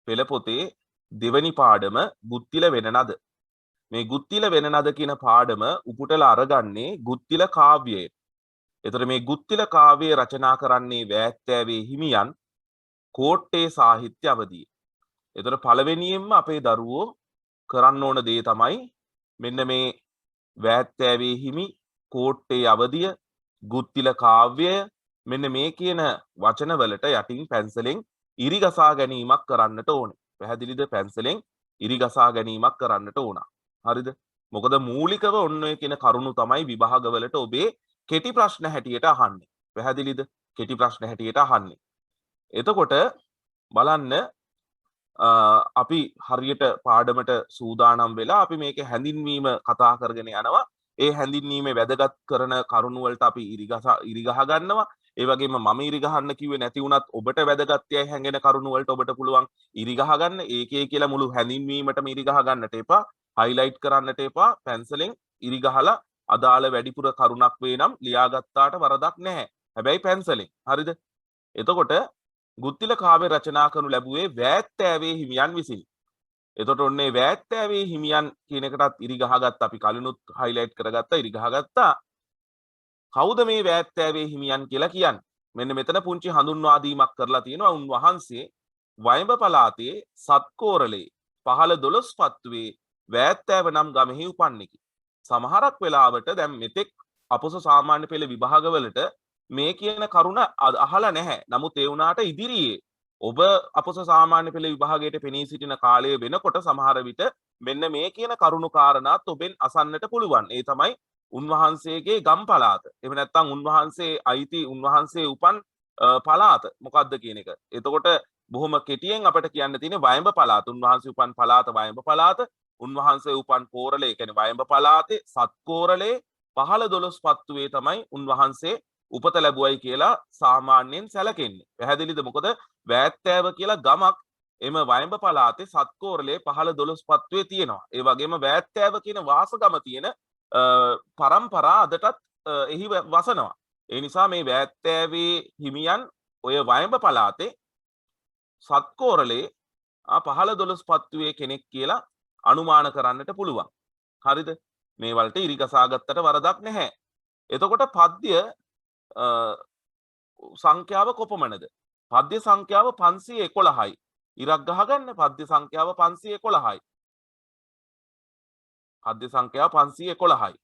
පෙළ පොතේ දෙවැනි පාඩම ගුත්තිල වෙන නද. මේ ගුත්තිල වෙන නද කියන පාඩම උපුටලා අරගන්නේ ගුත්තිල කාව්‍යයේ. එතකොට මේ ගුත්තිල කාව්‍ය රචනා කරන්නේ වෑත්තෑවේ හිමියන් කෝට්ටේ සාහිත්‍ය අවධියේ. එතකොට පළවෙනියෙන්ම අපේ දරුවෝ කරන්න ඕන දේ තමයි මෙන්න මේ වෑත්තෑවේ හිමි කෝට්ටේ අවධිය ගුත්තිල කාව්‍යය මෙන්න මේ කියන වචනවලට යටින් පැන්සලෙන් ඉරි ගසා ගැනීමක් කරන්නට ඕනේ. පැහැදිලිද? පැන්සලෙන් ඉරි ගසා ගැනීමක් කරන්නට ඕන. හරිද? මොකද මූලිකව ඔන්න ඔය කියන කරුණු තමයි විභාගවලට ඔබේ කෙටි ප්‍රශ්න හැටියට අහන්නේ. පැහැදිලිද? කෙටි ප්‍රශ්න හැටියට අහන්නේ. එතකොට බලන්න අපි හරියට පාඩමට සූදානම් වෙලා අපි මේකේ හැඳින්වීම කතා කරගෙන යනවා. ඒ හැඳින්වීමේ වැදගත් කරන කරුණු වලට අපි ඉරි ගහ ගන්නවා. ඒ වගේම මම ඉරි ගහන්න කිව්වේ නැති වුණත් ඔබට වැදගත්යයි හැඟෙන කරුණු වලට ඔබට පුළුවන් ඉරි ගහ ගන්න. ඒකේ කියලා මුළු හැඳින්වීමටම ඉරි ගහ ගන්නට එපා. හයිලයිට් කරන්නට එපා. පැන්සලෙන් ඉරි ගහලා අදාළ වැඩිපුර කරුණක් වේ නම් ලියාගත්තාට වරදක් නැහැ. හැබැයි පැන්සලෙන්. හරිද? එතකොට ගුත්තිල කාව්‍ය රචනා කරනු ලැබුවේ වෑත්තෑවේ හිමියන් විසිනි. එතකොට ඔන්නේ වෑත්තෑවේ හිමියන් කියන එකටත් ඉරි ගහගත්තා. අපි කලිනුත් හයිලයිට් කරගත්තා, ඉරි ගහගත්තා. කවුද මේ වෑත්තෑවේ හිමියන් කියලා කියන්නේ? මෙන්න මෙතන පුංචි හඳුන්වා දීමක් කරලා තියෙනවා. උන්වහන්සේ වයඹ පළාතේ සත්කෝරළේ 15 පත්තුවේ වෑත්තෑව නම් ගමෙහි උපන්නෙකි. සමහරක් වෙලාවට දැන් මෙතෙක් අපොස සාමාන්‍ය පෙළ විභාගවලට මේ කියන කරුණ අහලා නැහැ. නමුත් ඒ වුණාට ඉදිරියේ ඔබ අපොස සාමාන්‍ය පෙළ විභාගයට පෙනී සිටින කාලය වෙනකොට සමහර විට මෙන්න මේ කියන කරුණු කාරණාත් ඔබෙන් අසන්නට පුළුවන්. ඒ තමයි උන්වහන්සේගේ ගම් පළාත. එහෙම නැත්නම් උන්වහන්සේ අයිති උන්වහන්සේ උපන් පළාත මොකක්ද කියන එක. එතකොට බොහොම කෙටියෙන් අපිට කියන්න තියෙන්නේ වයඹ පළාත. උන්වහන්සේ උපන් පළාත වයඹ පළාත. උන්වහන්සේ උපන් කෝරළේ කියන්නේ වයඹ පළාතේ සත්කෝරළේ 15 පත්තුවේ තමයි උන්වහන්සේ උපත ලැබුවයි කියලා සාමාන්‍යයෙන් සැලකෙන්නේ. පැහැදිලිද? මොකද වෑත්තෑව කියලා ගමක් එම වයඹ පළාතේ සත්කෝරළේ 15 පත්තුවේ තියෙනවා. ඒ වගේම වෑත්තෑව කියන වාසගම තියෙන පරම්පරා අදටත් එහි වසනවා. ඒ නිසා මේ වෑත්තෑවේ හිමියන් ඔය වයඹ පළාතේ සත්කෝරළේ 15 පත්තුවේ කෙනෙක් කියලා අනුමාන කරන්නට පුළුවන්. හරිද? මේ වලට ඉරි ගසා ගත්තට වරදක් නැහැ. එතකොට පද්‍ය සංඛ්‍යාව කොපමණද? පද්‍ය සංඛ්‍යාව 511යි. ඉරක් ගහගන්න පද්‍ය සංඛ්‍යාව 511යි. පද්‍ය සංඛ්‍යාව 511යි.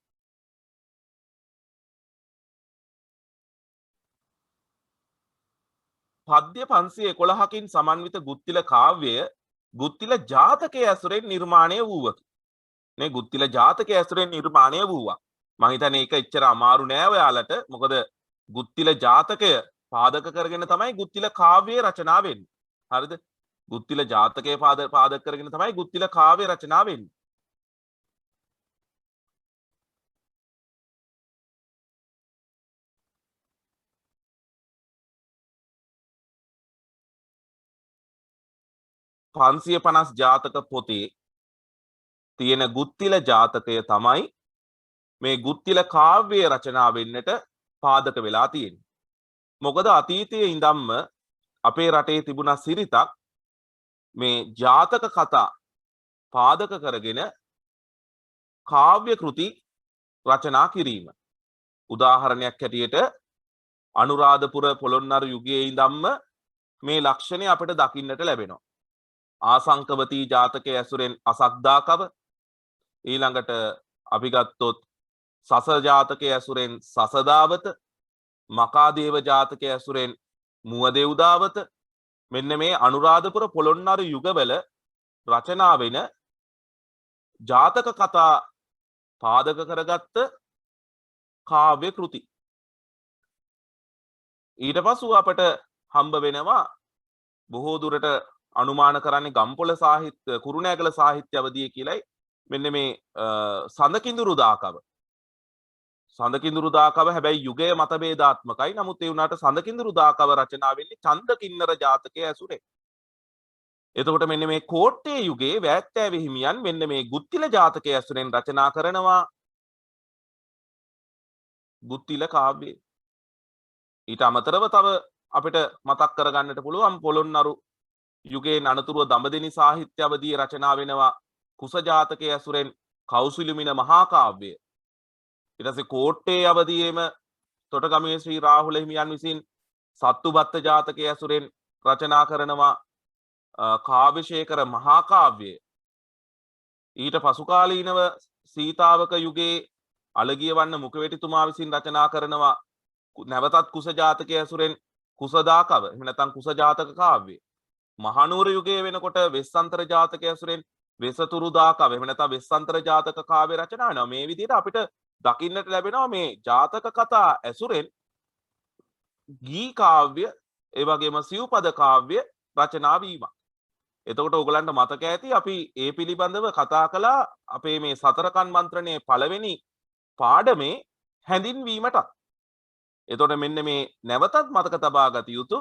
පද්‍ය 511කින් සමන්විත ගුත්තිල කාව්‍යය ගුත්තිල ජාතකයේ ඇසුරෙන් නිර්මාණය වූවකි. මේ ගුත්තිල ජාතකයේ ඇසුරෙන් නිර්මාණය වූවා. මම හිතන්නේ ඒක එච්චර අමාරු නෑ ඔයාලට. මොකද ගුත්තිල ජාතකය පාදක කරගෙන තමයි ගුත්තිල කාව්‍ය රචනා වෙන්නේ. හරිද? ගුත්තිල ජාතකය පාදක කරගෙන තමයි ගුත්තිල කාව්‍ය රචනා වෙන්නේ. පන්සිය 50 ජාතක පොතේ තියෙන ගුත්තිල ජාතකය තමයි මේ ගුත්තිල කාව්‍ය රචනා වෙන්නට පාදක වෙලා තියෙන්නේ. මොකද අතීතයේ ඉඳන්ම අපේ රටේ තිබුණා සිරිතක් මේ ජාතක කතා පාදක කරගෙන කාව්‍ය කෘති රචනා කිරීම. උදාහරණයක් හැටියට අනුරාධපුර පොළොන්නරු යුගයේ ඉඳන්ම මේ ලක්ෂණය අපිට දකින්නට ලැබෙනවා. ආසංකවතී ජාතකයේ ඇසුරෙන් අසක්දාකව, ඊළඟට අපි ගත්තොත් සස ජාතකයේ ඇසුරෙන් සසදාවත, මකාදේව ජාතකයේ ඇසුරෙන් මුවදෙව්දාවත, මෙන්න මේ අනුරාධපුර පොළොන්නරු යුගවල රචනා වෙන ජාතක කතා පාදක කරගත්ත කාව්‍ය කෘති. ඊට පසු අපට හම්බ වෙනවා බොහෝ දුරට අනුමාන කරන්නේ ගම්පොළ සාහිත්‍ය කුරුණෑගල සාහිත්‍ය අවධිය කියලයි. මෙන්න මේ සඳකිඳුරු දාකව. සඳකිඳුරු දාකව හැබැයි යුගය මතභේදාත්මකයි. නමුත් ඒ වුණාට සඳකිඳුරු දාකව රචනා වෙන්නේ චන්දකින්නර ජාතකයේ ඇසුරේ. එතකොට මෙන්න මේ කෝට්ටේ යුගයේ වෑත්තෑවේ හිමියන් මෙන්න මේ ගුත්තිල ජාතකයේ ඇසුරෙන් රචනා කරනවා ගුත්තිල කාව්‍යය. ඊට අමතරව තව අපිට මතක් කරගන්නට පුළුවන් පොළොන්නරු යුගයේ අනතුරුව දඹදෙනි සාහිත්‍ය අවධියේ රචනා වෙනවා කුස ජාතකයේ ඇසුරෙන් කෞසුලිමින මහා කාව්‍යය. ඊට පස්සේ කෝට්ටේ අවධියේම තොටගමේ ශ්‍රී රාහුල හිමියන් විසින් සත්තුබත්ත ජාතකයේ ඇසුරෙන් රචනා කරනවා කාව්‍යශේඛර මහා කාව්‍යය. ඊට පසු කාලීනව සීතාවක යුගයේ අලගිය වන්න මුඛවේටිතුමා විසින් රචනා කරනවා නැවතත් කුස ජාතකයේ ඇසුරෙන් කුසදා කව. එහෙම නැත්නම් කුස ජාතක කාව්‍යය. මහනුවර යුගයේ වෙනකොට වෙස්සන්තර ජාතකයේ ඇසුරෙන් වෙසතුරුදා කව. එහෙම නැත්නම් වෙස්සන්තර ජාතක කාව්‍ය රචනා වෙනවා. මේ විදිහට අපිට දකින්නට ලැබෙනවා මේ ජාතක කතා ඇසුරෙන් ගී කාව්‍ය ඒ වගේම සිව්පද කාව්‍ය රචනා වීම. එතකොට ඔයගලන්ට මතක ඇති අපි ඒ පිළිබඳව කතා කළා අපේ මේ සතරකන් මන්ත්‍රණයේ පළවෙනි පාඩමේ හැඳින්වීමට. එතකොට මෙන්න මේ නැවතත් මතක තබා ගත යුතු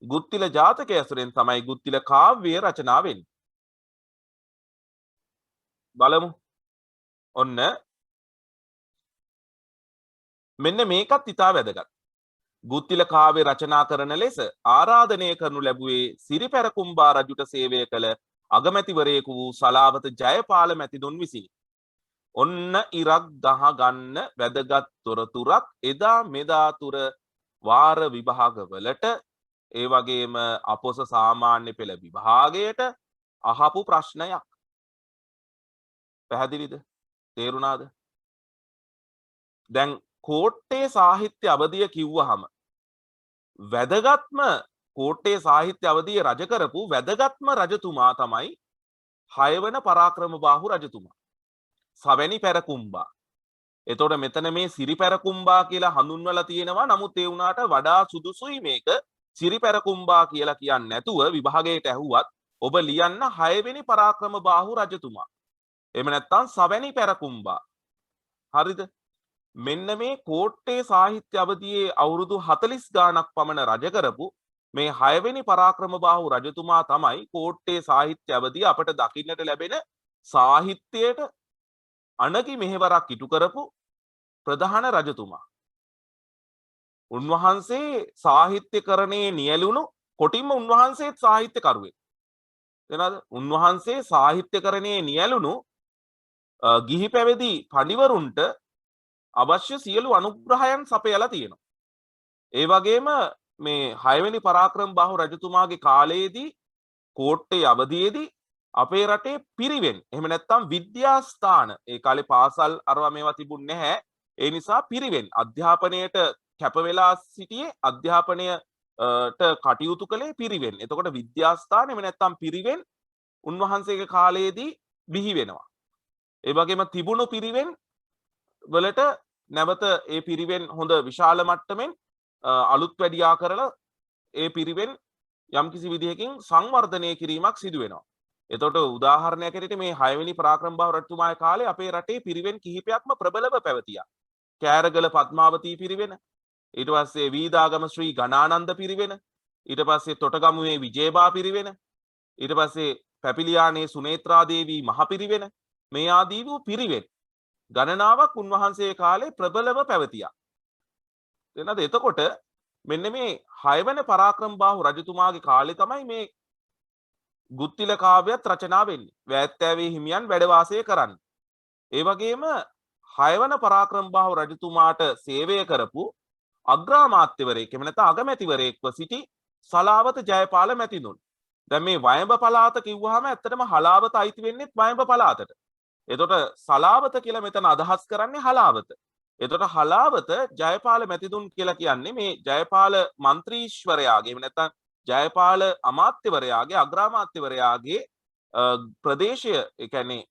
ගුත්තිල ජාතකය ඇසුරෙන් තමයි ගුත්තිල කාව්‍ය රචනා වෙන්නේ. බලමු. ඔන්න මෙන්න මේකත් ඉතා වැදගත්. ගුත්තිල කාව්‍ය රචනා කරන ලෙස ආරාධනය කරනු ලැබුවේ සිරිපැරකුම්බා රජුට සේවය කළ අගමැතිවරයෙකු වූ සලාවත ජයපාල මැතිතුන් විසිනි. ඔන්න ඉරක් දහ ගන්න වැදගත් තොරතුරක් එදා මෙදා තුර වාර විභාගවලට ඒ වගේම අපොස සාමාන්‍ය පෙළ විභාගයට අහපු ප්‍රශ්නයක්. පැහැදිලිද? තේරුණාද? දැන් කෝට්ටේ සාහිත්‍ය අවධිය කිව්වහම වැදගත්ම කෝට්ටේ සාහිත්‍ය අවධිය රජ කරපු වැදගත්ම රජතුමා තමයි 6 වන පරාක්‍රමබාහු රජතුමා. සවැනි පැරකුම්බා. එතකොට මෙතන මේ සිරිපැරකුම්බා කියලා හඳුන්වලා තියෙනවා. නමුත් ඒ වුණාට වඩා සුදුසුයි මේක සිරිපැරකුම්බා කියලා කියන්නේ නැතුව විභාගයට ඇහුවත් ඔබ ලියන්න 6 වෙනි පරාක්‍රමබාහු රජතුමා. එහෙම නැත්නම් සවැනි පැරකුම්බා. හරිද? මෙන්න මේ කෝට්ටේ සාහිත්‍ය අවධියේ අවුරුදු 40 ගාණක් පමණ රජ කරපු මේ 6 වෙනි පරාක්‍රමබාහු රජතුමා තමයි කෝට්ටේ සාහිත්‍ය අවධිය අපට දකින්නට ලැබෙන සාහිත්‍යයට අනගි මෙහෙවරක් ඉටු කරපු ප්‍රධාන රජතුමා. උන්වහන්සේ සාහිත්‍යකරණයේ නියැලුණු කොටින්ම උන්වහන්සේත් සාහිත්‍යකරුවෙක්. එනවාද? උන්වහන්සේ සාහිත්‍යකරණයේ නියැලුණු ගිහි පැවිදි පඬිවරුන්ට අවශ්‍ය සියලු අනුග්‍රහයන් සපයලා තියෙනවා. ඒ වගේම මේ 6 වෙනි පරාක්‍රමබාහු රජතුමාගේ කාලයේදී කෝට්ටේ අවධියේදී අපේ රටේ පිරිවෙන් එහෙම නැත්නම් විද්‍යාස්ථාන ඒ කාලේ පාසල් අරවා මේවා තිබුණේ නැහැ. ඒ නිසා පිරිවෙන් අධ්‍යාපනයට කැප වෙලා සිටියේ අධ්‍යාපනයට කටයුතු කළේ පිරිවෙන්. එතකොට විද්‍යාස්ථාන එහෙම නැත්නම් පිරිවෙන් උන්වහන්සේගේ කාලයේදී බිහි වෙනවා. ඒ වගේම තිබුණු පිරිවෙන් වලට නැවත ඒ පිරිවෙන් හොඳ විශාල මට්ටමින් අලුත් වැඩියා කරලා ඒ පිරිවෙන් යම්කිසි විදිහකින් සංවර්ධනය කිරීමක් සිදු වෙනවා. එතකොට උදාහරණයක් ඇරෙට මේ 6 වෙනි පරාක්‍රමබාහු රජතුමාගේ කාලේ අපේ රටේ පිරිවෙන් කිහිපයක්ම ප්‍රබලව පැවතියා. කෑරගල පద్මාවතී පිරිවෙන, ඊට පස්සේ වීදාගම ශ්‍රී ගණානන්ද පිරිවෙන, ඊට පස්සේ තොටගමුවේ විජේබා පිරිවෙන, ඊට පස්සේ පැපිලියානේ සුනේත්‍රා දේවී මහ පිරිවෙන මේ ආදී වූ පිරිවෙන් ගණනාවක් උන්වහන්සේ කාලේ ප්‍රබලව පැවතියා. එනද එතකොට මෙන්න මේ 6 වෙනි පරාක්‍රමබාහු රජතුමාගේ කාලේ තමයි මේ ගුත්තිල කාව්‍යත් රචනා වෙන්නේ. වැත්තෑවේ හිමියන් වැඩ වාසය කරන්නේ. ඒ වගේම 6 වන පරාක්‍රමබාහු රජතුමාට සේවය කරපු අග්‍රාමාත්‍යවරයෙක් එහෙම නැත්නම් අගමැතිවරයෙක්ව සිටි සලාවත ජයපාල මැතිතුන්. දැන් මේ වයඹ පළාත කිව්වහම ඇත්තටම හලාවත අයිති වෙන්නේ වයඹ පළාතට. එතකොට සලාවත කියලා මෙතන අදහස් කරන්නේ හලාවත. එතකොට හලාවත ජයපාල මැතිතුන් කියලා කියන්නේ මේ ජයපාල മന്ത്രിශ්වරයාගේ එහෙම නැත්නම් ජයපාල අමාත්‍යවරයාගේ අග්‍රාමාත්‍යවරයාගේ ප්‍රදේශය ඒ කියන්නේ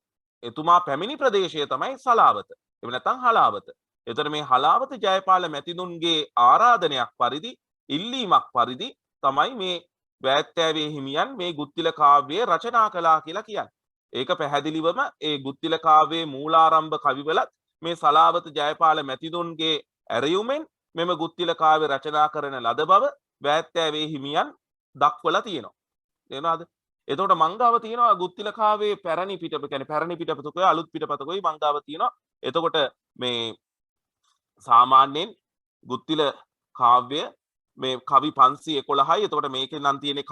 එතුමා පැමිණි ප්‍රදේශය තමයි සලාවත. එහෙම නැත්නම් හලාවත. එතකොට මේ හලාවත ජයපාල මැතිතුන්ගේ ආරාධනයක් පරිදි ඉල්ලීමක් පරිදි තමයි මේ වැත්තෑවේ හිමියන් මේ ගුත්තිල කාව්‍යය රචනා කළා කියලා කියන්නේ. ඒක පැහැදිලිවම ඒ ගුත්තිල කාව්‍යයේ මූලාරම්භ කවිවලත් මේ සලාවත ජයපාල මැතිතුන්ගේ ඇරයුමෙන් මෙම ගුත්තිල කාව්‍ය රචනා කරන ලද බව වැත්තෑවේ හිමියන් දක්වලා තියෙනවා. තේරුණාද? එතකොට මංගාව තියෙනවා ගුත්තිල කාව්‍යයේ පැරණි පිටපත කියන්නේ පැරණි පිටපතකෝයි අලුත් පිටපතකෝයි මංගාව තියෙනවා. එතකොට මේ සාමාන්‍යයෙන් ගුත්තිල කාව්‍ය මේ කවි 511යි. එතකොට මේකේ නම් තියෙන්නේ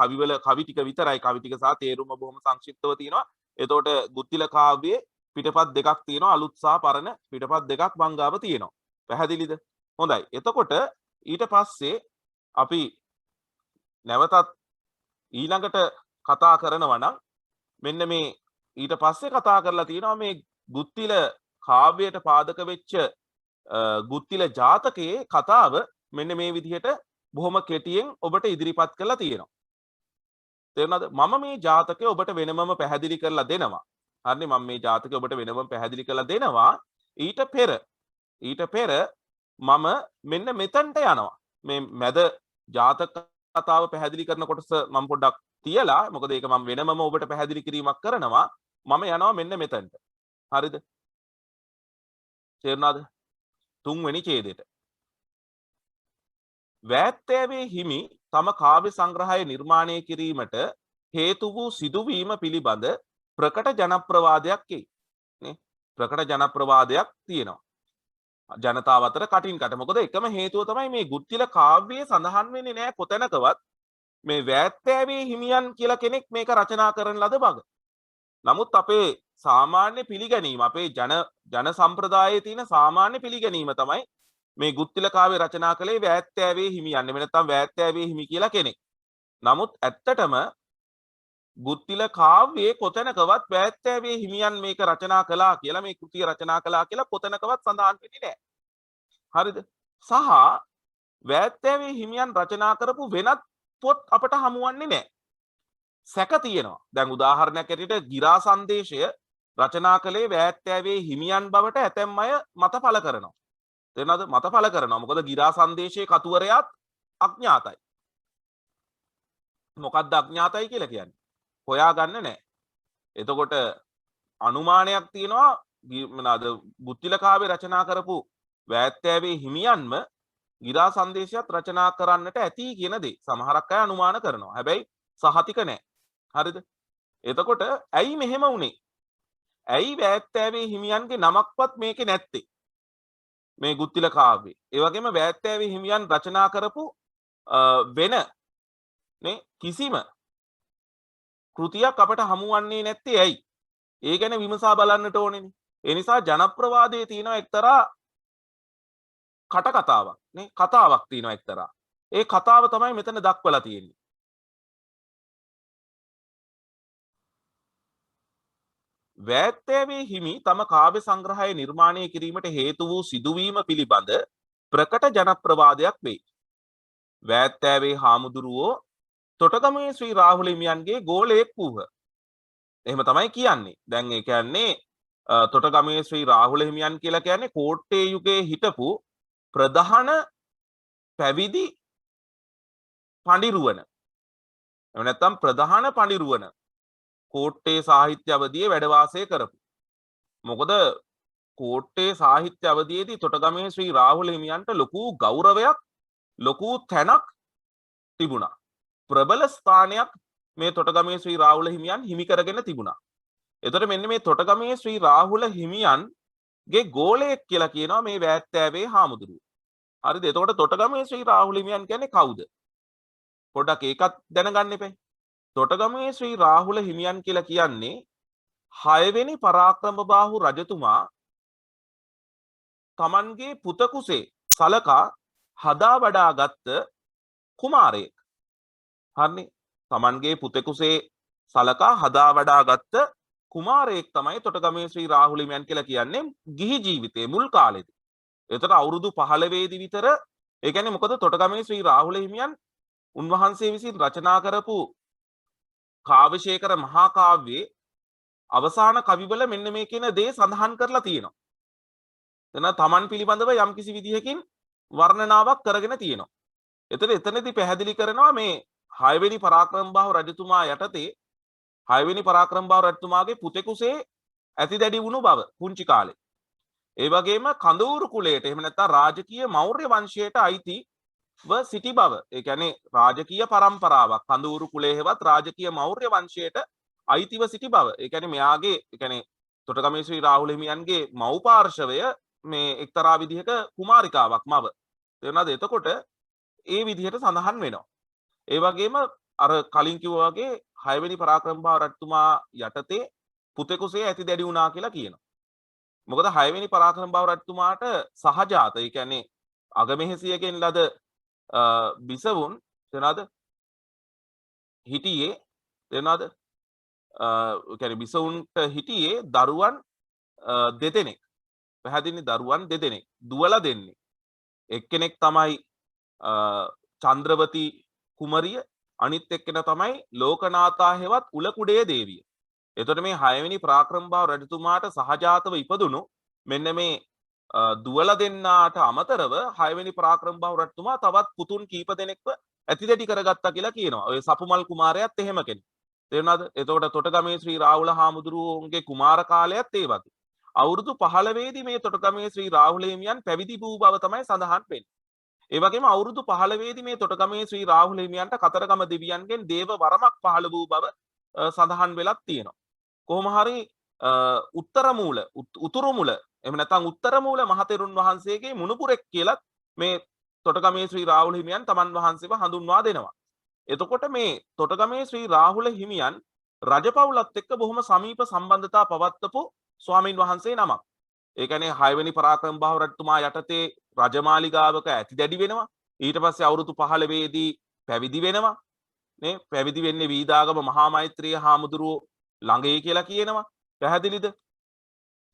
කවි ටික විතරයි. කවි ටික සහ තේරුම බොහොම සංක්ෂිප්තව තියෙනවා. එතකොට ගුත්තිල කාව්‍යයේ පිටපත් දෙකක් තියෙනවා. අලුත් සහ පරණ පිටපත් දෙකක් මංගාව තියෙනවා. පැහැදිලිද? හොඳයි. එතකොට ඊට පස්සේ අපි නැවතත් ඊළඟට කතා කරනවා නම් මෙන්න මේ ඊට පස්සේ කතා කරලා තියෙනවා මේ ගුත්තිල කාව්‍යයට පාදක වෙච්ච ගුත්තිල ජාතකයේ කතාව මෙන්න මේ විදිහට බොහොම කෙටියෙන් ඔබට ඉදිරිපත් කරලා තියෙනවා. තේරුණාද? මම මේ ජාතකය ඔබට වෙනමම පැහැදිලි කරලා දෙනවා. හරිනේ, මම මේ ජාතකය ඔබට වෙනමම පැහැදිලි කරලා දෙනවා. ඊට පෙර මම මෙන්න මෙතනට යනවා. මේ මැද ජාතක කතාව පැහැදිලි කරන කොටස මම පොඩ්ඩක් තියලා, මොකද ඒක මම වෙනමම ඔබට පැහැදිලි කිරීමක් කරනවා. මම යනවා මෙන්න මෙතනට. හරිද? තේරුණාද? තුන්වෙනි ඡේදයට. වෑත්තෑවේ හිමි තම කාව්‍ය සංග්‍රහය නිර්මාණය කිරීමට හේතු වූ සිදුවීම පිළිබඳ ප්‍රකට ජනප්‍රවාදයක් එයි. නේ? ප්‍රකට ජනප්‍රවාදයක් තියෙනවා. ජනතාව අතර කටින් කට. මොකද එකම හේතුව තමයි මේ ගුත්තිල කාව්‍යයේ සඳහන් වෙන්නේ නැහැ කොතැනකවත් මේ වෑත්තෑවේ හිමියන් කියලා කෙනෙක් මේක රචනා කරන ලද බව. නමුත් අපේ සාමාන්‍ය පිළිගැනීම, අපේ ජන සම්ප්‍රදායේ තියෙන සාමාන්‍ය පිළිගැනීම තමයි මේ ගුත්තිල කාව්‍ය රචනා කළේ වෑත්තෑවේ හිමියන්. නෙමෙයි නැත්නම් වෑත්තෑවේ හිමි කියලා කෙනෙක්. නමුත් ඇත්තටම ගුත්තිල කාව්‍යයේ කොතැනකවත් වෑත්තෑවේ හිමියන් මේක රචනා කළා කියලා, මේ කෘතිය රචනා කළා කියලා කොතැනකවත් සඳහන් වෙන්නේ නැහැ. හරිද? සහ වෑත්තෑවේ හිමියන් රචනා කරපු වෙනත් පොත් අපට හමුවන්නේ නැහැ. සැක තියෙනවා. දැන් උදාහරණයක් ඇටියට ගිරා සංදේශය රචනා කළේ වෑත්තෑවේ හිමියන් බවට ඇතැම් අය මතපල කරනවා. තේරෙනවද? මතපල කරනවා. මොකද ගිරා සංදේශයේ කතුවරයාත් අඥාතයි. මොකක්ද අඥාතයි කියලා කියන්නේ? හොයාගන්න නැහැ. එතකොට අනුමානයක් තියෙනවා මොනවාද ගුත්තිල කාව්‍ය රචනා කරපු වෑත්තෑවේ හිමියන්ම ගිරා සංදේශයත් රචනා කරන්නට ඇති කියන දේ සමහරක් අය අනුමාන කරනවා. හැබැයි සහතික නැහැ. හරිද? එතකොට ඇයි මෙහෙම වුනේ? ඇයි වෑත්තෑවේ හිමියන්ගේ නමක්වත් මේකේ නැත්තේ? මේ ගුත්තිල කාව්‍යේ. ඒ වගේම වෑත්තෑවේ හිමියන් රචනා කරපු වෙන නේ කිසිම කෘතියක් අපට හමුවන්නේ නැත්තේ ඇයි? ඒ ගැන විමසා බලන්නට ඕනේනේ. ඒ නිසා ජනප්‍රවාදයේ තියෙන එක්තරා කටකතාවක් නේ, කතාවක් තියෙනවා එක්තරා. ඒ කතාව තමයි මෙතන දක්වලා තියෙන්නේ. වෑත්තෑවේ හිමි තම කාව්‍ය සංග්‍රහය නිර්මාණය කිරීමට හේතු වූ සිදුවීම පිළිබඳ ප්‍රකට ජනප්‍රවාදයක් වෙයි. වෑත්තෑවේ හාමුදුරුවෝ තොටගමේ ශ්‍රී රාහුල හිමියන්ගේ ගෝලයෙක් වූහ. එහෙම තමයි කියන්නේ. දැන් ඒ කියන්නේ තොටගමේ ශ්‍රී රාහුල හිමියන් කියලා කියන්නේ කෝට්ටේ යුගයේ හිටපු ප්‍රධාන පැවිදි පඬිරුවන. එහෙම නැත්නම් ප්‍රධාන පඬිරුවන කෝට්ටේ සාහිත්‍ය අවධියේ වැඩ වාසය කරපු. මොකද කෝට්ටේ සාහිත්‍ය අවධියේදී තොටගමේ ශ්‍රී රාහුල හිමියන්ට ලොකු ගෞරවයක්, ලොකු තැනක් තිබුණා. ප්‍රබල ස්ථානයක් මේ තොටගමේ ශ්‍රී රාහුල හිමියන් හිමි කරගෙන තිබුණා. එතකොට මෙන්න මේ තොටගමේ ශ්‍රී රාහුල හිමියන්ගේ ගෝලයෙක් කියලා කියනවා මේ වෑත්තෑවේ හාමුදුරුවෝ. හරිද? එතකොට තොටගමේ ශ්‍රී රාහුල හිමියන් කියන්නේ කවුද? පොඩ්ඩක් ඒකත් දැනගන්න එපේ. තොටගමේ ශ්‍රී රාහුල හිමියන් කියලා කියන්නේ 6 වෙනි පරාක්‍රමබාහු රජතුමා තමන්ගේ පුතකුසේ සලකා හදා වඩාගත් කුමාරයෙක්. හරිනේ? තමන්ගේ පුතකුසේ සලකා හදා වඩාගත් කුමාරයෙක් තමයි තොටගමේ ශ්‍රී රාහුල හිමියන් කියලා කියන්නේ ගිහි ජීවිතයේ මුල් කාලෙදී. එතකොට අවුරුදු 15 දී විතර, ඒ කියන්නේ මොකද තොටගමේ ශ්‍රී රාහුල හිමියන් උන්වහන්සේ විසින් රචනා කරපු කාව්‍යශේඛර මහා කාව්‍යයේ අවසාන කවිවල මෙන්න මේ කියන දේ සඳහන් කරලා තියෙනවා. එතන තමන් පිළිබඳව යම්කිසි විදිහකින් වර්ණනාවක් කරගෙන තියෙනවා. එතනදී පැහැදිලි කරනවා මේ 6 වෙනි පරාක්‍රමබාහු රජතුමා යටතේ 6 වෙනි පරාක්‍රමබාහු රජතුමාගේ පුතෙකුසේ ඇතිදැඩි වුණු බව පුංචි කාලේ. ඒ වගේම කඳවුරු කුලයට, එහෙම නැත්නම් රාජකීය මෞර්ය වංශයට අයිතිව සිටි බව. ඒ කියන්නේ රාජකීය පරම්පරාවක් කඳවුරු කුලයේවත් රාජකීය මෞර්ය වංශයට අයිතිව සිටි බව. ඒ කියන්නේ මෙයාගේ, ඒ කියන්නේ තොටගමේ ශ්‍රී රාහුල හිමියන්ගේ මව් පාර්ශවය මේ එක්තරා විදිහක කුමාරිකාවක් මව. තේරුණාද? එතකොට ඒ විදිහට සඳහන් වෙනවා. ඒ වගේම අර කලින් කිව්වා වගේ 6 වෙනි පරාක්‍රමබාහු රජතුමා යටතේ පුතෙකුසේ ඇති දැඩි වුණා කියලා කියනවා. මොකද 6 වෙනි පරාක්‍රමබාහු රජතුමාට සහජාත ඒ කියන්නේ අගමෙහෙසියගෙන් ලද බිසවුන් තේනවාද හිටියේ තේනවාද කියන්නේ බිසවුන්ට හිටියේ දරුවන් දෙදෙනෙක්. පැහැදිලි දරුවන් දෙදෙනෙක්. දුවලා දෙන්නේ. එක්කෙනෙක් තමයි චන්ද්‍රවති කුමරිය අනිත් එක්කෙනා තමයි ලෝකනාථා හෙවත් උලකුඩේ දේවිය. එතකොට මේ 6 වෙනි පරාක්‍රමබාහු රජතුමාට සහජාතව ඉපදුණු මෙන්න මේ දුවලා දෙන්නාට අමතරව 6 වෙනි පරාක්‍රමබාහු රජතුමා තවත් පුතුන් කීප දෙනෙක්ව ඇතිදැඩි කරගත්තා කියලා කියනවා. ඔය සපුමල් කුමාරයාත් එහෙම කෙනෙක්. තේරුණාද? එතකොට තොටගමේ ශ්‍රී රාහුල හාමුදුරුවෝගේ කුමාර කාලයත් ඒ වගේ. අවුරුදු 15 දී මේ තොටගමේ ශ්‍රී රාහුල හිමියන් පැවිදි වූ බව තමයි සඳහන් වෙන්නේ. ඒ වගේම අවුරුදු 15 දී මේ තොටගමේ ශ්‍රී රාහුල හිමියන්ට කතරගම දෙවියන්ගෙන් දේව වරමක් පහළ වූ බව සඳහන් වෙලක් තියෙනවා. කොහොම හරි උත්තර මූල උතුරු මුල එහෙම නැත්නම් උත්තර මූල මහතෙරුන් වහන්සේගේ මුණුපුරෙක් කියලා මේ තොටගමේ ශ්‍රී රාහුල හිමියන් තමන් වහන්සේව හඳුන්වා දෙනවා. එතකොට මේ තොටගමේ ශ්‍රී රාහුල හිමියන් රජපෞලත් එක්ක බොහොම සමීප සම්බන්ධතා පවත්වපු ස්වාමින් වහන්සේ නමක්. ඒ කියන්නේ 6 වෙනි පරාක්‍රමබාහු රජතුමා යටතේ රජමාලිගාවක ඇති දැඩි වෙනවා. ඊට පස්සේ අවුරුදු 15 දී පැවිදි වෙනවා. නේ පැවිදි වෙන්නේ වීදාගම මහා මෛත්‍රී හාමුදුරුවෝ ළඟේ කියලා කියනවා. පැහැදිලිද?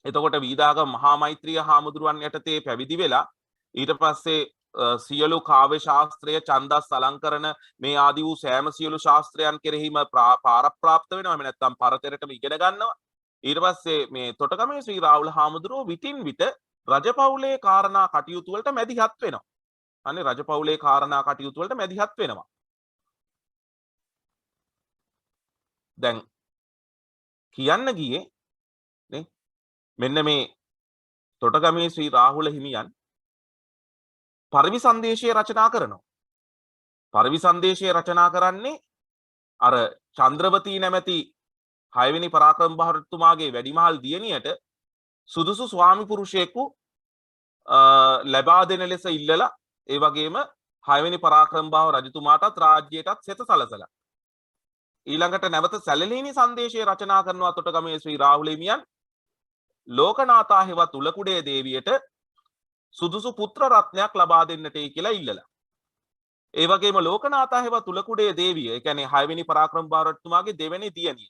එතකොට වීදාගම මහා මෛත්‍රී හාමුදුරුවන් යටතේ පැවිදි වෙලා ඊට පස්සේ සියලු කාව්‍ය ශාස්ත්‍රය ඡන්දස් අලංකරණ මේ ආදී වූ සෑම සියලු ශාස්ත්‍රයන් කෙරෙහිම පාරප්‍රාප්ත වෙනවා. එහෙම නැත්නම් පරතරටම ඉගෙන ගන්නවා. ඊට පස්සේ මේ තොටගමේ ශ්‍රී රාහුල හාමුදුරුවෝ විටින් විට රජපෞලේ කාරණා කටයුතු වලට මැදිහත් වෙනවා. අනේ රජපෞලේ කාරණා කටයුතු වලට මැදිහත් වෙනවා. දැන් කියන්න ගියේ නේ මෙන්න මේ තොටගමේ ශ්‍රී රාහුල හිමියන් පරිවිසන්දේශය රචනා කරනවා. පරිවිසන්දේශය රචනා කරන්නේ අර චන්ද්‍රවතී නැමැති 6 වෙනි පරාක්‍රමබාහු රජතුමාගේ වැඩිමහල් දියණියට සුදුසු ස්වාමි පුරුෂයෙකු ලබා දෙන ලෙස ඉල්ලලා ඒ වගේම 6 වෙනි පරාක්‍රමබාහු රජතුමාටත් රාජ්‍යයටත් සෙත සලසලා ඊළඟට නැවත සැලලීනි සංදේශය රචනා කරනවා තොටගමේ ශ්‍රී රාහුල හිමියන් ලෝකනාථා හෙවත් උලකුඩේ දේවියට සුදුසු පුත්‍ර රත්නයක් ලබා දෙන්නටයි කියලා ඉල්ලලා. ඒ වගේම ලෝකනාථා හෙවත් උලකුඩේ දේවිය, ඒ කියන්නේ 6 වෙනි පරාක්‍රමබාහු රජතුමාගේ දෙවෙනි දියණිය.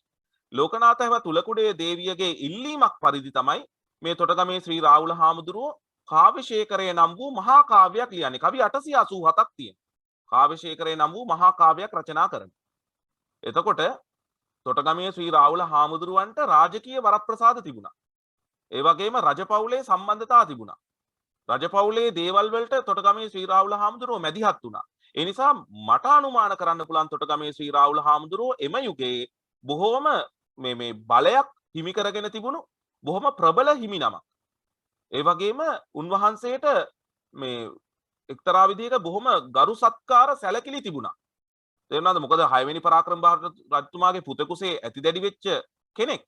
ලෝකනාථා හෙවත් උලකුඩේ දේවියගේ ඉල්ලීමක් පරිදි තමයි මේ තොටගමේ ශ්‍රී රාහුල හාමුදුරුවෝ කාව්‍යශේඛරය නම් වූ මහා කාව්‍යයක් ලියන්නේ. කවි 887ක් තියෙනවා. කාව්‍යශේඛරය නම් වූ මහා කාව්‍යයක් රචනා කරනවා. එතකොට තොටගමේ ශ්‍රී රාහුල හාමුදුරුවන්ට රාජකීය වරප්‍රසාද තිබුණා. ඒ වගේම රජපෞලේ සම්බන්ධතා තිබුණා. රජපෞලේ දේවල් වලට තොටගමේ ශ්‍රී රාහුල හාමුදුරුවෝ මැදිහත් වුණා. ඒ නිසා මට අනුමාන කරන්න පුළුවන් තොටගමේ ශ්‍රී රාහුල හාමුදුරුවෝ එම යුගයේ බොහෝම මේ බලයක් හිමි කරගෙන තිබුණු බොහොම ප්‍රබල හිමි නමක්. ඒ වගේම උන්වහන්සේට මේ එක්තරා විදිහක බොහොම ගරු සත්කාර සැලකිලි තිබුණා. තේරුණාද? මොකද 6 වෙනි පරාක්‍රමබාහු රජතුමාගේ පුතෙකුසේ ඇතිදැඩි වෙච්ච කෙනෙක්.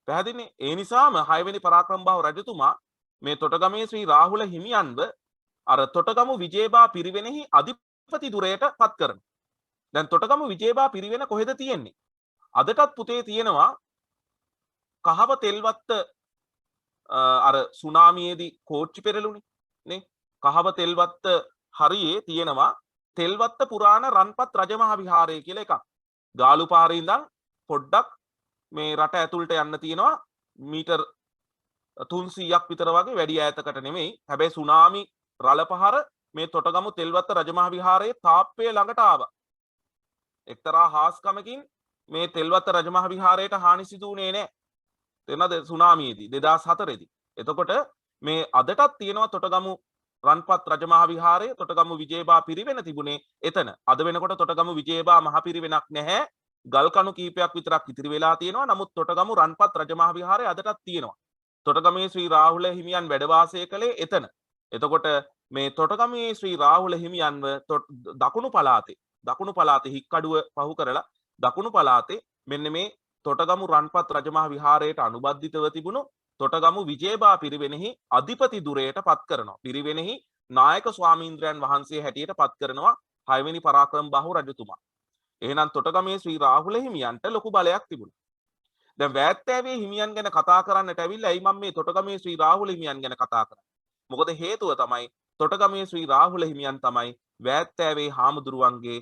පැහැදිලිනේ? ඒ නිසාම 6 වෙනි පරාක්‍රමබාහු රජතුමා මේ තොටගමේ ශ්‍රී රාහුල හිමියන්ව අර තොටගමු විජේබා පිරිවෙනෙහි අධිපති දුරයට පත් කරනවා. දැන් තොටගමු විජේබා පිරිවෙන කොහෙද තියෙන්නේ? අදටත් පුතේ තියෙනවා කහව තෙල්වත්ත අර සුනාමියේදී කෝච්චි පෙරළුනේ නේ. කහව තෙල්වත්ත හරියේ තියෙනවා තෙල්වත්ත පුරාණ රන්පත් රජමහා විහාරය කියලා එකක්. ගාලු පාරේ ඉඳන් පොඩ්ඩක් මේ රට ඇතුළට යන්න තියෙනවා මීටර් 300ක් විතර වගේ වැඩි ඈතකට නෙමෙයි. හැබැයි සුනාමි රළ පහර මේ තොටගමු තෙල්වත්ත රජමහා විහාරයේ තාප්පය ළඟට ආවා. එක්තරා හාස්කමකින් මේ තෙල්වත්ත රජමහා විහාරයට හානි සිදු වුණේ නැහැ. තේරෙනවද? සුනාමියේදී 2004 දී. එතකොට මේ අදටත් තියෙනවා තොටගමු රන්පත් රජමහා විහාරයේ තොටගමු විජේබා පිරිවෙන තිබුණේ එතන. අද වෙනකොට තොටගමු විජේබා මහ පිරිවෙනක් නැහැ. ගල් කණු කීපයක් විතරක් ඉතිරි වෙලා තියෙනවා. නමුත් තොටගමු රන්පත් රජමහා විහාරය අදටත් තියෙනවා. තොටගමේ ශ්‍රී රාහුල හිමියන් වැඩ වාසය කළේ එතන. එතකොට මේ තොටගමේ ශ්‍රී රාහුල හිමියන්ව දකුණු පළාතේ හික්කඩුව පහු කරලා දකුණු පළාතේ මෙන්න මේ තොටගමු රන්පත් රජමහා විහාරයට අනුබද්ධිතව තිබුණු තොටගමු විජේබා පිරිවෙනෙහි අධිපති දුරයට පත් කරනවා. පිරිවෙනෙහි නායක ස්වාමීන්ද්‍රයන් වහන්සේ හැටියට පත් කරනවා 6වෙනි පරාක්‍රම බාහු රජතුමා. එහෙනම් තොටගමේ ශ්‍රී රාහුල හිමියන්ට ලොකු බලයක් තිබුණා. දැන් වෑත්තෑවේ හිමියන් ගැන කතා කරන්නට ඇවිල්ලා ඇයි මම මේ තොටගමේ ශ්‍රී රාහුල හිමියන් ගැන කතා කරන්නේ? මොකද හේතුව තමයි තොටගමේ ශ්‍රී රාහුල හිමියන් තමයි වෑත්තෑවේ හාමුදුරුවන්ගේ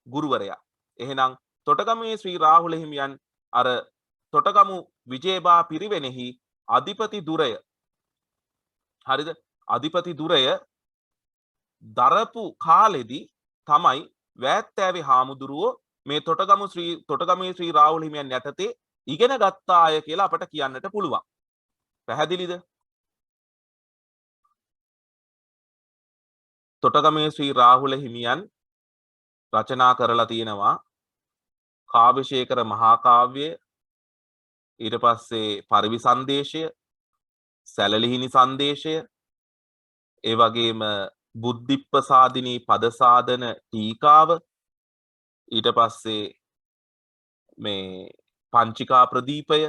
ගුරුවරයා. එහෙනම් තොටගමේ ශ්‍රී රාහුල හිමියන් අර තොටගමු විජේබා පිරිවෙනෙහි අධිපති දුරය හරිද? අධිපති දුරය දරපු කාලෙදී තමයි වෑත්තෑවේ හාමුදුරුවෝ මේ තොටගමේ ශ්‍රී රාහුල හිමියන් යටතේ ඉගෙන ගත්තා අය කියලා අපට කියන්නට පුළුවන්. පැහැදිලිද? තොටගමේ ශ්‍රී රාහුල හිමියන් රචනා කරලා තියෙනවා කාව්‍යශේඛර මහා කාව්‍යය, ඊට පස්සේ පරිවි සංදේශය, සැලලිහිණි සංදේශය, ඒ වගේම බුද්ධිප්පසාදිනී පදසාධන ටීකාව, ඊට පස්සේ මේ පංචිකා ප්‍රදීපය,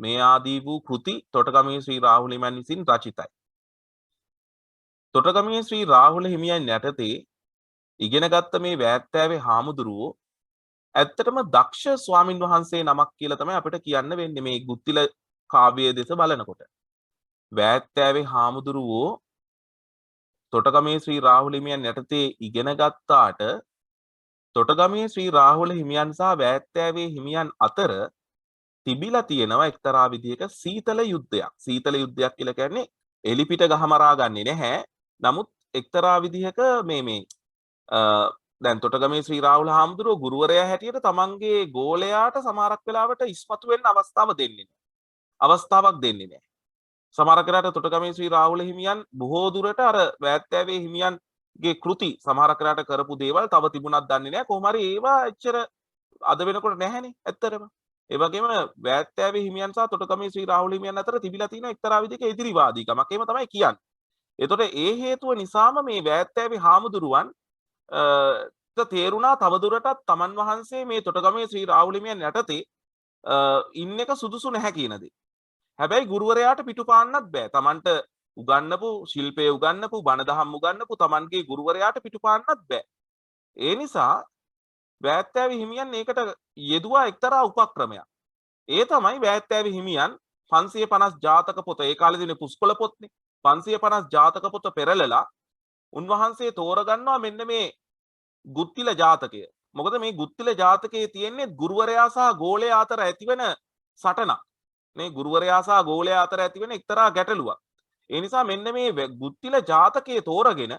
මේ ආදී වූ කෘති තොටගමේ ශ්‍රී රාහුල හිමියන් විසින් රචිතයි. තොටගමේ ශ්‍රී රාහුල හිමියන් යටතේ ඉගෙනගත්ත මේ වෑත්තෑවේ හාමුදුරුවෝ ඇත්තටම දක්ෂ ස්වාමින් වහන්සේ නමක් කියලා තමයි අපිට කියන්න වෙන්නේ මේ ගුත්තිල කාව්‍යයේ දෙස බලනකොට. වෑත්තෑවේ හාමුදුරුවෝ තොටගමේ ශ්‍රී රාහුල හිමියන් යටතේ ඉගෙන ගත්තාට තොටගමේ ශ්‍රී රාහුල හිමියන් සහ වෑත්තෑවේ හිමියන් අතර තිබිලා තියෙනවා එක්තරා විදිහක සීතල යුද්ධයක්. සීතල යුද්ධයක් කියලා කියන්නේ එලිපිට ගහමරා ගන්නේ නැහැ. නමුත් එක්තරා විදිහක මේ දැන් තොටගමේ ශ්‍රී රාහුල හාමුදුරුවෝ ගුරුවරයා හැටියට තමන්ගේ ගෝලයාට සමහරක් වෙලාවට ඉස්මතු වෙන්න අවස්ථාවක් දෙන්නේ නැහැ. සමහරක් වෙලාවට තොටගමේ ශ්‍රී රාහුල හිමියන් බොහෝ දුරට අර වෑත්තෑවේ හිමියන්ගේ කෘති සමහරක් වෙලාවට කරපු දේවල් තව තිබුණත් දන්නේ නැහැ. කොහොම හරි ඒවා එච්චර අද වෙනකොට නැහැනේ ඇත්තටම. ඒ වගේම වෑත්තෑවේ හිමියන් සහ තොටගමේ ශ්‍රී රාහුල හිමියන් අතර තිබිලා තියෙන එක්තරා විදිහක එදිරිවාදීකමක්. එහෙම තමයි කියන්නේ. එතකොට ඒ හේතුව නිසාම මේ වෑත්තෑවේ හාමුදුරුවන් තේරුණා තවදුරටත් තමන් වහන්සේ මේ තොටගමේ ශ්‍රී රාහුල හිමියන් යටතේ ඉන්න එක සුදුසු නැහැ කියන දේ. හැබැයි ගුරුවරයාට පිටුපාන්නත් බෑ. තමන්ට උගන්නපු ශිල්පය උගන්නපු බණ දහම් උගන්නපු තමන්ගේ ගුරුවරයාට පිටුපාන්නත් බෑ. ඒ නිසා වෑත්තෑවේ හිමියන් ඒකට යෙදුවා එක්තරා උපක්‍රමයක්. ඒ තමයි වෑත්තෑවේ හිමියන් 550 ජාතක පොත, ඒ කාලේ තියෙන පුස්කොළ පොත්නේ, 550 ජාතක පොත පෙරලලා උන්වහන්සේ තෝරගන්නවා මෙන්න මේ ගුත්තිල ජාතකය. මොකද මේ ගුත්තිල ජාතකයේ තියෙන්නේ ගුරුවරයා සහ ගෝලයා අතර ඇතිවෙන සටනක්. මේ ගුරුවරයා සහ ගෝලයා අතර ඇතිවෙන එක්තරා ගැටලුවක්. ඒ නිසා මෙන්න මේ ගුත්තිල ජාතකයේ තෝරගෙන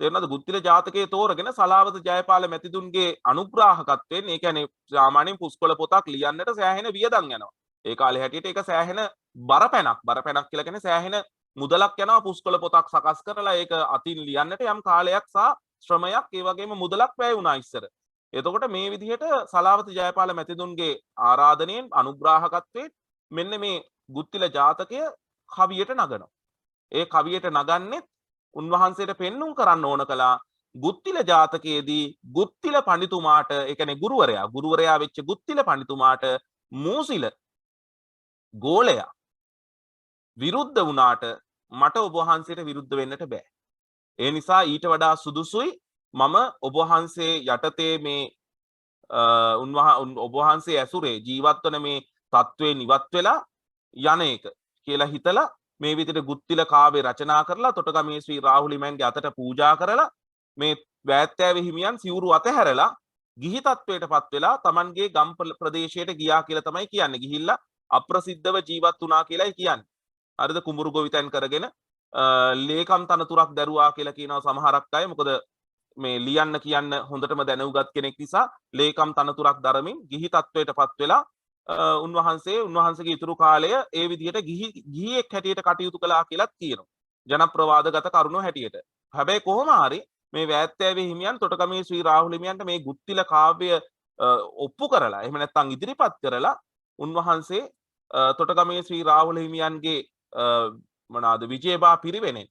තේරෙනවද? ගුත්තිල ජාතකයේ තෝරගෙන සලාවත ජයපාල මැතිතුන්ගේ අනුග්‍රාහකත්වයෙන්, ඒ කියන්නේ සාමාන්‍යයෙන් පුස්කොළ පොතක් ලියන්නට සෑහෙන වියදම් යනවා. ඒ කාලේ හැටියට ඒක සෑහෙන බරපැනක් කියලා කියන්නේ සෑහෙන මුදලක් යනවා පුස්කොළ පොතක් සකස් කරලා ඒක අතින් ලියන්නට යම් කාලයක් සහ ශ්‍රමයක් ඒ වගේම මුදලක් වැය වුණා ඉස්සර. එතකොට මේ විදිහට සලාවත ජයපාල මැතිතුන්ගේ ආරාධනයෙන් අනුග්‍රාහකත්වයෙන් මෙන්න මේ ගුත්තිල ජාතකය කවියට නගනවා. ඒ කවියට නගන්නේ උන්වහන්සේට පෙන්눔 කරන්න ඕන කළා ගුත්තිල ජාතකයේදී ගුත්තිල පඬිතුමාට, ඒ කියන්නේ ගුරුවරයා වෙච්ච ගුත්තිල පඬිතුමාට මූසිල ගෝලයා විරුද්ධ වුණාට මට ඔබ වහන්සේට විරුද්ධ වෙන්නට බෑ. ඒ නිසා ඊට වඩා සුදුසුයි මම ඔබ වහන්සේ යටතේ මේ ඔබ වහන්සේ ඇසුරේ ජීවත් වන මේ තත්වයෙන් ඉවත් වෙලා යන එක කියලා හිතලා මේ විදිහට ගුත්තිල කාව්‍ය රචනා කරලා තොටගමේ ශ්‍රී රාහුල හිමියන්ගේ අතට පූජා කරලා මේ වෑත්තෑවේ හිමියන් සිවුරු අතහැරලා ගිහි තත්වයටපත් වෙලා Tamanගේ ගම් ප්‍රදේශයට ගියා කියලා තමයි කියන්නේ. ගිහිල්ලා අප්‍රසිද්ධව ජීවත් වුණා කියලායි කියන්නේ. හරිද? කුඹුරු ගොවිතැන් කරගෙන ලේකම් තනතුරක් දරුවා කියලා කියනවා සමහරක් අය. මොකද මේ ලියන්න කියන්න හොඳටම දැනුගත් කෙනෙක් නිසා ලේකම් තනතුරක් දරමින් ගිහි තත්වයටපත් වෙලා උන්වහන්සේගේ ඉතුරු කාලය ඒ විදිහට ගිහියෙක් හැටියට කටයුතු කළා කියලාත් කියනවා. ජනප්‍රවාදගත කරුණු හැටියට. හැබැයි කොහොම හරි මේ වෑත්තෑවේ හිමියන් තොටගමේ ශ්‍රී රාහුල හිමියන්ට මේ ගුත්තිල කාව්‍ය ඔප්පු කරලා එහෙම නැත්නම් ඉදිරිපත් කරලා උන්වහන්සේ තොටගමේ ශ්‍රී රාහුල හිමියන්ගේ මොනවාද විජේබා පිරිවෙනෙන්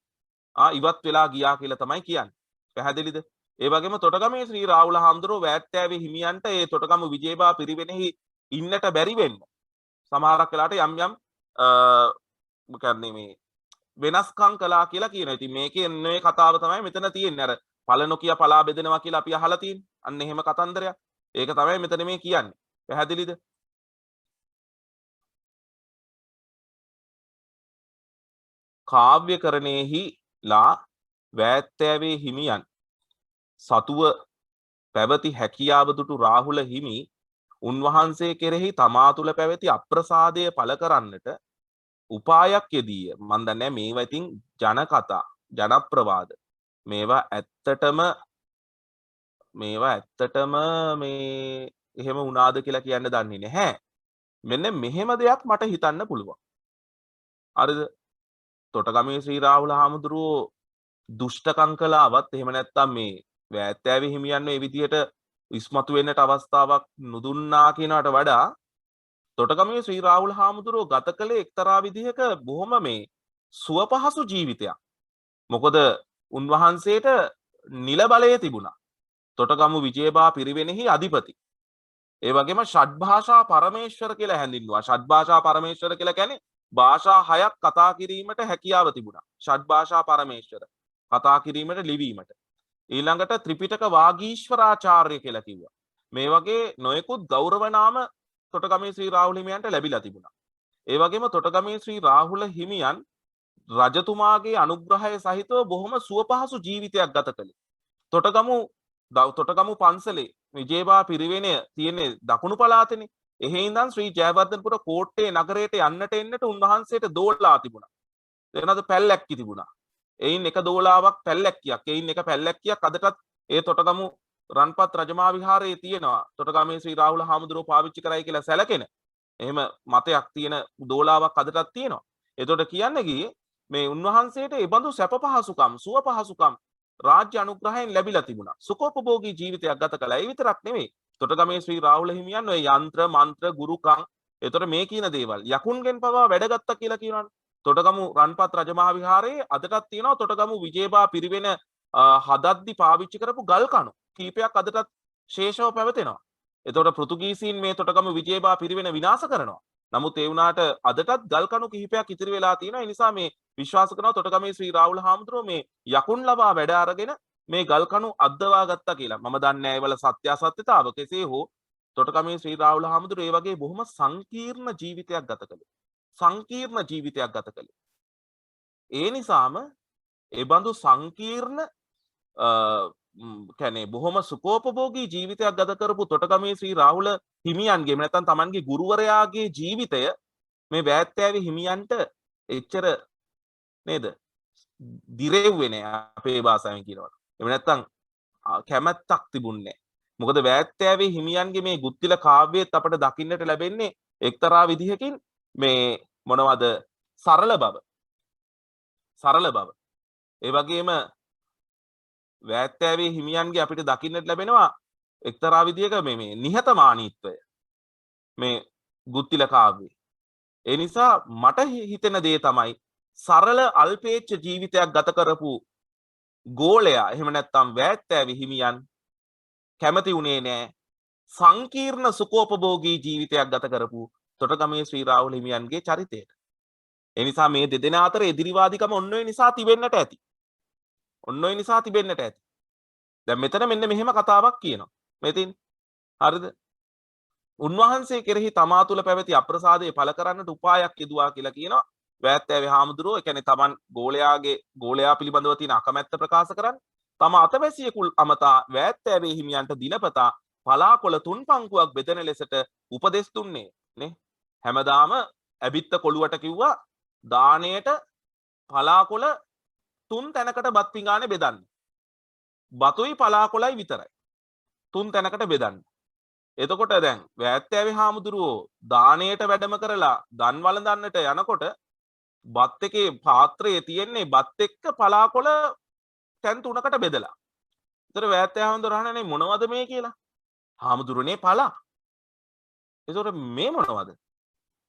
ඉවත් වෙලා ගියා කියලා තමයි කියන්නේ. පැහැදිලිද? ඒ වගේම තොටගමේ ශ්‍රී රාහුල හාමුදුරුවෝ වෑත්තෑවේ හිමියන්ට ඒ තොටගම විජේබා පිරිවෙනෙහි ඉන්නට බැරි වෙන්න සමහරක් වෙලාවට යම් මොකක්ද මේ වෙනස්කම් කළා කියලා කියනවා. ඉතින් මේකේ මේ කතාව තමයි මෙතන තියෙන්නේ. අර පළ නොකිය පලා බෙදෙනවා කියලා අපි අහලා තියෙන්නේ. අන්න එහෙම කතන්දරයක්. ඒක තමයි මෙතන මේ කියන්නේ. පැහැදිලිද? කාව්‍යකරණයෙහිලා වෑත්තෑවේ හිමියන් සතුව පැවති හැකියාව දුටු රාහුල හිමි උන්වහන්සේ කෙරෙහි තමා තුළ පැවති අප්‍රසාදය පළ කරන්නට උපායක් යෙදීය. මන් දන්නේ මේවා ඉතින් ජන කතා, ජනප්‍රවාද. මේවා ඇත්තටම මේ එහෙම වුණාද කියලා කියන්න දන්නේ නැහැ. මෙන්න මෙහෙම දෙයක් මට හිතන්න පුළුවන්. හරිද? තොටගමේ ශ්‍රී රාහුල හාමුදුරුවෝ දුෂ්ටකම් කළාවත් එහෙම නැත්තම් මේ වෑත්තෑවේ හිමියන් මේ විදියට ඉස්මතු වෙන්නට අවස්ථාවක් නොදුන්නා කියනකට වඩා තොටගමේ ශ්‍රී රාහුල හාමුදුරුවෝ ගත කළේ එක්තරා විදිහක බොහොම මේ සුවපහසු ජීවිතයක්. මොකද උන්වහන්සේට නිල බලය තිබුණා. තොටගමු විජයබා පිරිවෙනෙහි අධිපති. ඒ වගේම ෂඩ් භාෂා පරමේශ්වර කියලා හැඳින්වුවා. ෂඩ් භාෂා පරමේශ්වර කියලා කියන්නේ භාෂා 6ක් කතා කිරීමට හැකියාව තිබුණා. ෂඩ් භාෂා පරමේශ්වර කතා කිරීමට ලිවීමට. ඊළඟට ත්‍රිපිටක වාගීශ්වරාචාර්ය කියලා කිව්වා. මේ වගේ නොයෙකුත් ගෞරව නාම තොටගමේ ශ්‍රී රාහුල හිමියන්ට ලැබිලා තිබුණා. ඒ වගේම තොටගමේ ශ්‍රී රාහුල හිමියන් රජතුමාගේ අනුග්‍රහය සහිතව බොහොම සුවපහසු ජීවිතයක් ගත කළේ. තොටගමු පන්සලේ විජේබා පිරිවෙනය තියෙන්නේ දකුණු පළාතේනේ. එහෙ ඉඳන් ශ්‍රී ජයවර්ධනපුර කෝට්ටේ නගරයට යන්නට එන්නට උන්වහන්සේට දෝලා තිබුණා. එනද පැල්ලැක්කි තිබුණා. එයින් එක දෝලාවක් පැල්ලැක්කියක්. එයින් එක පැල්ලැක්කියක් අදටත් ඒ තොටගමු රන්පත් රජමහා විහාරයේ තියෙනවා. තොටගමේ ශ්‍රී රාහුල හාමුදුරුවෝ පාවිච්චි කරයි කියලා සැලකෙන. එහෙම මතයක් තියෙන දෝලාවක් අදටත් තියෙනවා. එතකොට කියන්නේ ගියේ මේ උන්වහන්සේට ඒ බඳු සැප පහසුකම්, සුව පහසුකම් රාජ්‍ය අනුග්‍රහයෙන් ලැබිලා තිබුණා. සුඛෝපභෝගී ජීවිතයක් ගත කළා. ඒ විතරක් නෙමෙයි. තොටගමේ ශ්‍රී රාහුල හිමියන් ඔය යంత్ర, මන්ත්‍ර, ගුරුකම්, එතකොට මේ කියන දේවල් යකුන්ගෙන් පවා වැඩගත්තා කියලා කියනවනේ. තොටගමු රන්පත් රජමහා විහාරයේ අදටත් තියෙනවා තොටගමු විජේබා පිරිවෙන හදද්දි පාවිච්චි කරපු ගල් කණු කීපයක් අදටත් ශේෂව පැවතෙනවා. එතකොට පෘතුගීසීන් මේ තොටගමු විජේබා පිරිවෙන විනාශ කරනවා. නමුත් ඒ වුණාට අදටත් ගල් කණු කිහිපයක් ඉතිරි වෙලා තියෙනවා. ඒ නිසා මේ විශ්වාස කරනවා තොටගමේ ශ්‍රී රාහුල හාමුදුරුවෝ මේ යකුන් ලබා වැඩ අරගෙන මේ ගල් කණු අද්දවා ගත්තා කියලා. මම දන්නේ නැහැ ඒවල සත්‍යාසත්‍යතාව කෙසේ හෝ තොටගමේ ශ්‍රී රාහුල හාමුදුරුවෝ ඒ වගේ බොහොම සංකීර්ණ ජීවිතයක් ගත කළේ. සංකීර්ණ ජීවිතයක් ගත කළේ. ඒ නිසාම ඒ බඳු සංකීර්ණ කියන්නේ බොහොම සුඛෝපභෝගී ජීවිතයක් ගත කරපු තොටගමේ ශ්‍රී රාහුල හිමියන්ගේ නැත්නම් Tamanගේ ගුරුවරයාගේ ජීවිතය මේ වෑත්තෑවේ හිමියන්ට එච්චර නේද දිරෙව්වේ නෑ අපේ භාෂාවෙන් කියනවා. එහෙම නැත්නම් කැමැත්තක් තිබුණේ නෑ. මොකද වෑත්තෑවේ හිමියන්ගේ මේ ගුත්තිල කාව්‍යයත් අපට දකින්නට ලැබෙන්නේ එක්තරා විදිහකින් මේ මොනවද සරල බව. ඒ වගේම වෑත්තෑවේ හිමියන්ගේ අපිට දකින්නට ලැබෙනවා එක්තරා විදිහක මේ නිහතමානීත්වය මේ ගුත්තිල කාව්‍යයේ. ඒ නිසා මට හිතෙන දේ තමයි සරල අල්පේච්ඡ ජීවිතයක් ගත කරපු ගෝලයා එහෙම නැත්නම් වෑත්තෑවේ හිමියන් කැමති උනේ නෑ සංකීර්ණ සුඛෝපභෝගී ජීවිතයක් ගත කරපු තොටගමේ ශ්‍රී රාහුල හිමියන්ගේ චරිතයට. ඒ නිසා මේ දෙදෙනා අතර එදිරිවාදිකම ඔන්න ඔය නිසා තිබෙන්නට ඇති. දැන් මෙතන මෙන්න මෙහෙම කතාවක් කියනවා. මෙතින් හරිද? උන්වහන්සේ කෙරෙහි තමා තුළ පැවති අප්‍රසාදය පළ කරන්නට උපායක් යෙදුවා කියලා කියනවා. වෑත්තෑවේ හාමුදුරුවෝ ඒ කියන්නේ Taman ගෝලයා පිළිබඳව තියෙන අකමැත්ත ප්‍රකාශ කරන්නේ. තම අතවැසියෙකු අමතා වෑත්තෑවේ හිමියන්ට දිනපතා පලාකොළ 3 පංකුවක් බෙදෙන ලෙසට උපදෙස් දුන්නේ නේ. හැමදාම ඇබිත්ත කොළුවට කිව්වා දාණයට පලාකොළ 3 තැනකට බත් පිඟානේ බෙදන්න. බතුයි පලාකොළයි විතරයි. 3 තැනකට බෙදන්න. එතකොට දැන් වෑත්තෑවේ හාමුදුරුවෝ දාණයට වැඩම කරලා දන් වළඳන්නට යනකොට බත් එකේ පාත්‍රයේ තියෙන්නේ බත් එක්ක පලාකොළ තැන් 3කට බෙදලා. ඒතර වෑත්තෑවේ හාමුදුරුවෝ අහන්නේ මොනවද මේ කියලා. හාමුදුරනේ පලා. ඒතර මේ මොනවද?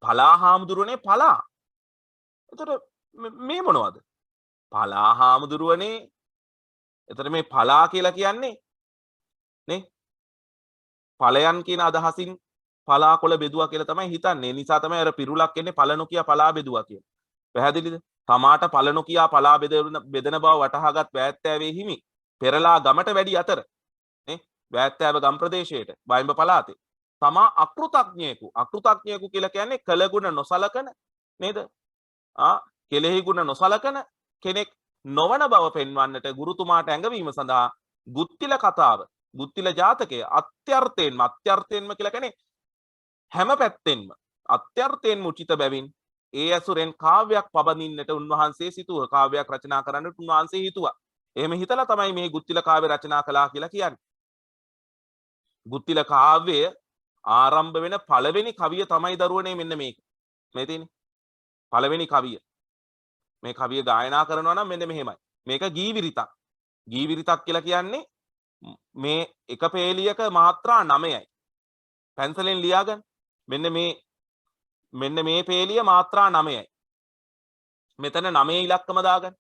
පලා හාමුදුරනේ පලා. ඒතර මේ මොනවද? පලා හාමුදුරනේ. ඒතර මේ පලා කියලා කියන්නේ නේ ඵලයන් කියන අදහසින් පලාකොළ බෙදුවා කියලා තමයි හිතන්නේ. නිසා තමයි අර පිරුලක් එන්නේ පල නොකිය පලා බෙදුවා කියලා. පැහැදිලිද? තමාට පල නොකිය පලා බෙදෙන බව වටහාගත් වෑත්තෑවේ හිමි පෙරලා ගමට වැඩි අතර නේ වැත්තෑව ගම් ප්‍රදේශයට බයිම්බ පළාතේ තමා අකෘතඥයෙකු කියලා කියන්නේ කළගුණ නොසලකන නේද? කෙලෙහි ගුණ නොසලකන කෙනෙක් නොවන බව පෙන්වන්නට ගුරුතුමාට ඇඟවීම සඳහා ගුත්තිල කතාව ගුත්තිල ජාතකය අත්‍යර්ථයෙන්ම කියලා කියන්නේ හැම පැත්තෙන්ම අත්‍යර්ථයෙන්ම උචිත බැවින් ඒ ඇසුරෙන් කාව්‍යයක් පබඳින්නට උන්වහන්සේ සිතුව කාව්‍යයක් රචනා කරන්නට උන්වහන්සේ හිතුවා. එහෙම හිතලා තමයි මේ ගුත්තිල කාව්‍ය රචනා කළා කියලා කියන්නේ. ගුත්තිල කාව්‍ය ආරම්භ වෙන පළවෙනි කවිය තමයි දරුවනේ මෙන්න මේක. මේ තියෙන්නේ. පළවෙනි කවිය. මේ කවිය ගායනා කරනවා නම් මෙන්න මෙහෙමයි. මේක ගීවිරිතක්. ගීවිරිතක් කියලා කියන්නේ මේ එක පේලියක මාත්‍රා 9යි. පැන්සලෙන් ලියාගන්න. මෙන්න මේ පේලිය මාත්‍රා 9යි. මෙතන 9 ඉලක්කම දාගන්න.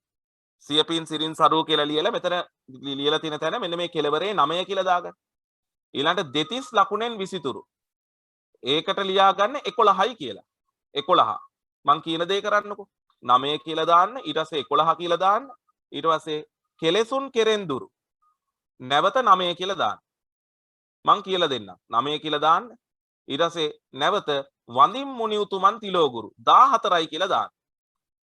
සියපින් සිරින් සරුව කියලා ලියලා මෙතන ලියලා තියෙන තැන මෙන්න මේ කෙලවරේ 9 කියලා දාගන්න. ඊළඟට දෙතිස් ලකුණෙන් විසිතුරු. ඒකට ලියා ගන්න 11යි කියලා. 11. මං කියන දේ කරන්නකෝ. 9 කියලා දාන්න, ඊට පස්සේ 11 කියලා දාන්න, ඊට පස්සේ කෙලෙසුන් කෙරෙන් දුරු. නැවත 9 කියලා දාන්න. මං කියලා දෙන්නම්. 9 කියලා දාන්න. ඊට පස්සේ නැවත වඳින් මුනි උතුමන් තිලෝගුරු 14යි කියලා දාන්න.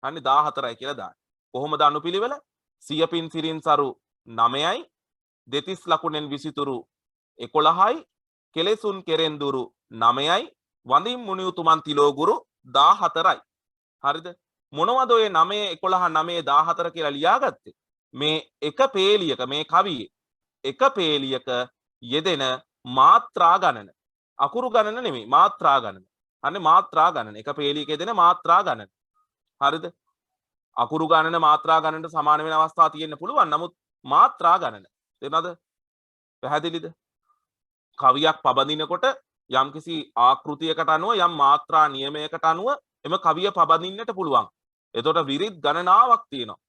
අනේ 14යි කියලා දාන්න. කොහොමද අනුපිළිවෙල? සියපින් සිරින් සරු 9යි, දෙතිස් ලකුණෙන් විසිතුරු 11යි, කෙලෙසුන් කෙරෙන් දුරු 9යි, වඳින් මුනි උතුමන් තිලෝගුරු 14යි. හරිද? මොනවද ඔය 9 11 9 14 කියලා ලියාගත්තේ? මේ එක පේලියක මේ කවියේ එක පේලියක යෙදෙන මාත්‍රා ගණන. අකුරු ගණන නෙමෙයි මාත්‍රා ගණන. අනේ මාත්‍රා ගණන. එක පේලියක යෙදෙන මාත්‍රා ගණන. හරිද? අකුරු ගණන මාත්‍රා ගණනට සමාන වෙන අවස්ථා තියෙන්න පුළුවන්. නමුත් මාත්‍රා ගණන. තේරෙනවද? පැහැදිලිද? කවියක් පබඳිනකොට යම්කිසි ආකෘතියකට අනුව යම් මාත්‍රා නියමයකට අනුව එම කවිය පබඳින්නට පුළුවන්. එතකොට විරිත් ගණනාවක් තියෙනවා.